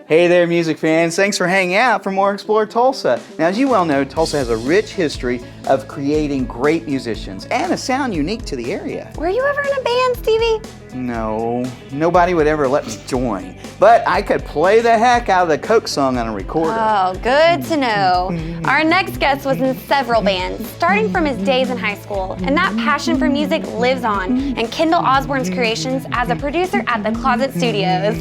Hey there, music fans. Thanks for hanging out for more Explore Tulsa. Now, as you well know, Tulsa has a rich history of creating great musicians and a sound unique to the area. Were you ever in a band, Stevie? No, nobody would ever let me join. But I could play the heck out of the Coke song on a recorder. Oh, good to know. Our next guest was in several bands, starting from his days in high school, and that passion for music lives on in Kendall Osborne's creations as a producer at the Closet Studios.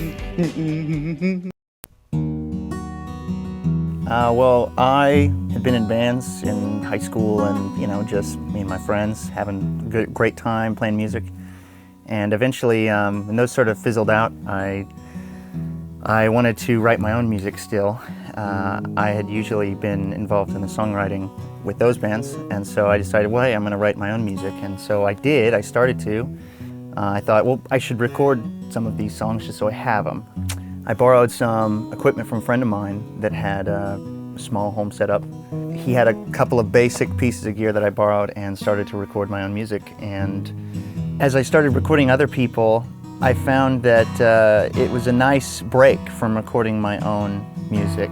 Well, I had been in bands in high school and, just me and my friends having a great time playing music. And eventually, when those sort of fizzled out, I wanted to write my own music still. I had usually been involved in the songwriting with those bands, and so I decided, well, hey, I'm going to write my own music. And so I did. I started to. I thought, well, I should record some of these songs just so I have them. I borrowed some equipment from a friend of mine that had a small home setup. He had a couple of basic pieces of gear that I borrowed and started to record my own music. And as I started recording other people, I found that it was a nice break from recording my own music,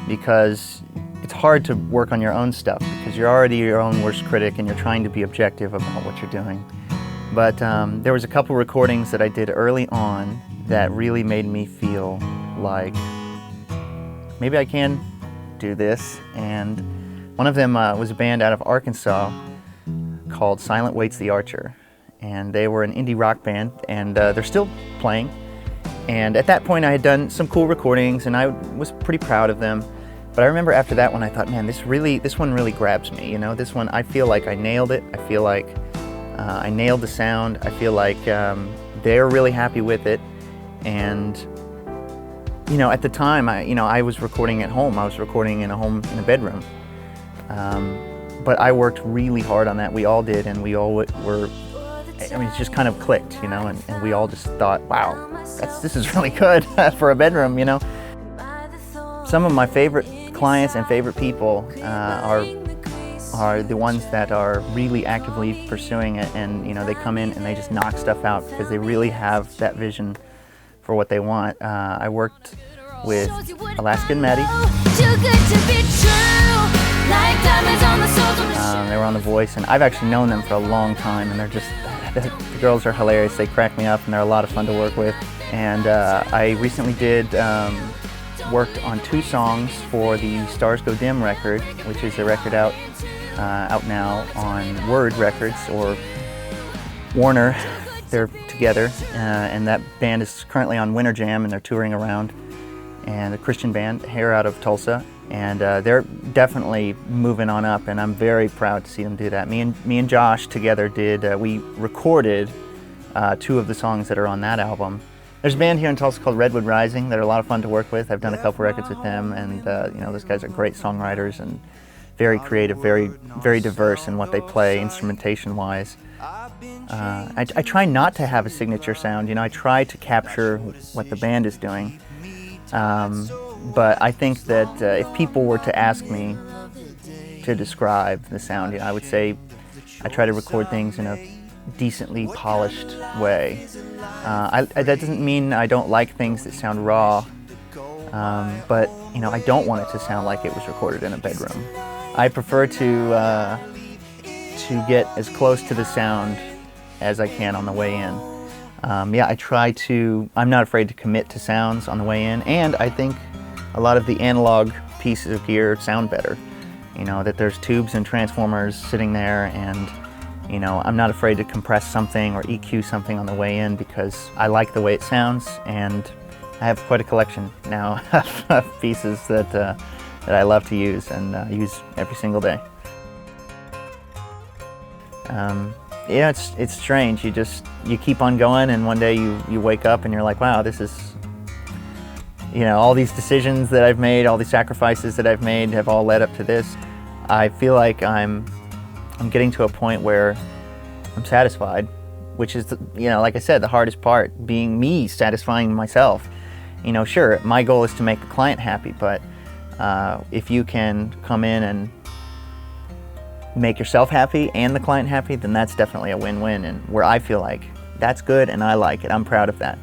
because it's hard to work on your own stuff because you're already your own worst critic and you're trying to be objective about what you're doing. But there was a couple recordings that I did early on that really made me feel like maybe I can do this. And one of them was a band out of Arkansas called Silent Waits the Archer. And they were an indie rock band, and they're still playing. And at that point I had done some cool recordings and I was pretty proud of them. But I remember after that one I thought, man, this one really grabs me. This one, I feel like I nailed it. I feel like I nailed the sound. I feel like they're really happy with it. And at the time, I was recording at home. I was recording in a bedroom. But I worked really hard on that. We all did, and we all were. It just kind of clicked, and we all just thought, wow, this is really good for a bedroom, Some of my favorite clients and favorite people are the ones that are really actively pursuing it, and they come in and they just knock stuff out because they really have that vision for what they want. I worked with Alaskan Maddie. They were on The Voice, and I've actually known them for a long time, and the girls are hilarious. They crack me up, and they're a lot of fun to work with. And I recently worked on 2 songs for the Stars Go Dim record, which is a record out now on Word Records, or Warner. They're together, and that band is currently on Winter Jam, and they're touring around. And a Christian band here out of Tulsa, and they're definitely moving on up, and I'm very proud to see them do that. Me and Josh together we recorded 2 of the songs that are on that album. There's a band here in Tulsa called Redwood Rising that are a lot of fun to work with. I've done a couple records with them, and those guys are great songwriters and very creative, very, very diverse in what they play instrumentation-wise. I try not to have a signature sound. I try to capture what the band is doing. But I think that if people were to ask me to describe the sound, I would say I try to record things in a decently polished way. That doesn't mean I don't like things that sound raw, but I don't want it to sound like it was recorded in a bedroom. I prefer to get as close to the sound as I can on the way in. I'm not afraid to commit to sounds on the way in, and I think a lot of the analog pieces of gear sound better. That there's tubes and transformers sitting there, and I'm not afraid to compress something or EQ something on the way in because I like the way it sounds, and I have quite a collection now of pieces that I love to use and use every single day. It's strange. You keep on going, and one day you wake up and you're like, wow, this is, all these decisions that I've made, all these sacrifices that I've made have all led up to this. I feel like I'm getting to a point where I'm satisfied, which is, like I said, the hardest part, being me, satisfying myself. Sure, my goal is to make the client happy, but if you can come in and make yourself happy and the client happy, then that's definitely a win-win, and where I feel like that's good and I like it. I'm proud of that.